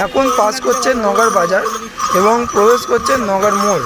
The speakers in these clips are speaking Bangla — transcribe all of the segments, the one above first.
এখন পাস করছে নগর বাজার এবং প্রবেশ করছে নগর মোড়।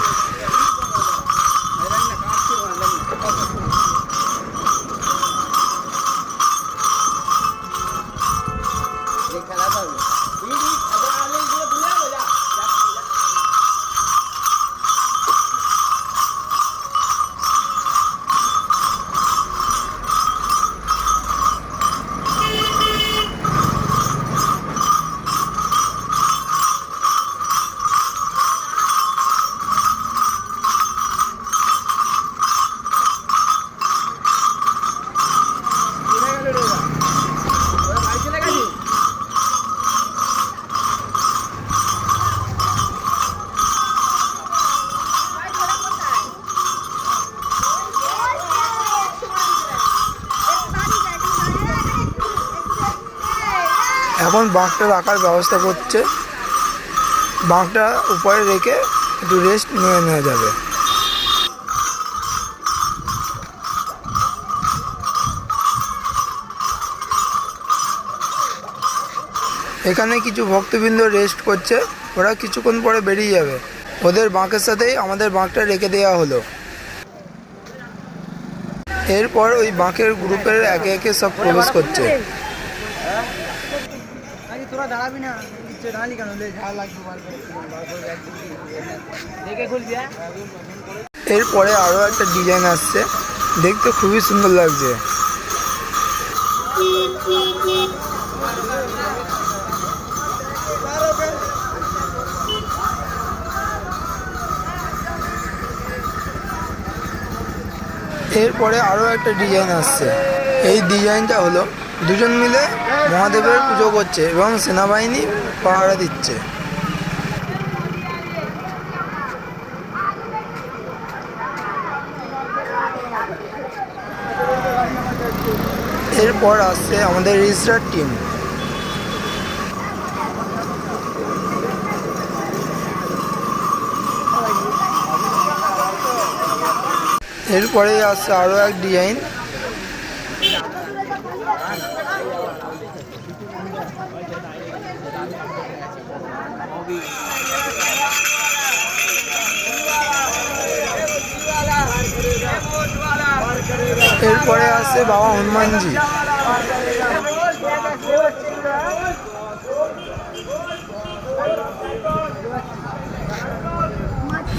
এখন বাঁকটা রাখার ব্যবস্থা করছে, বাঁকটা উপরে রেখে একটু রেস্ট নিয়ে নেওয়া যাবে। এখানে কিছু ভক্তবৃন্দ রেস্ট করছে, ওরা কিছুক্ষণ পরে বেরিয়ে যাবে। ওদের বাঁকের সাথেই আমাদের বাঁকটা রেখে দেওয়া হলো। এরপর ওই বাঁকের গ্রুপের একে একে সব প্রবেশ করছে। এরপরে আরো একটা ডিজাইন আসছে, দেখতে খুবই সুন্দর লাগছে। এরপরে আরো একটা ডিজাইন আসছে। এই ডিজাইনটা হলো দুজন মিলে মহাদেবের পুজো করছে এবং সেনাবাহিনী পাহারা দিচ্ছে। এরপর আসছে আমাদের রিসরার টিম। এরপরে আসছে আরো এক ডিজাইন। এরপরে আসছে বাবা হনুমানজি।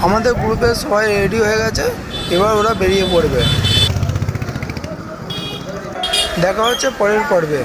আমাদের গ্রুপে সবাই রেডি হয়ে গেছে, এবার ওরা বেরিয়ে পড়বে। দেখা হচ্ছে পরের পর্বে।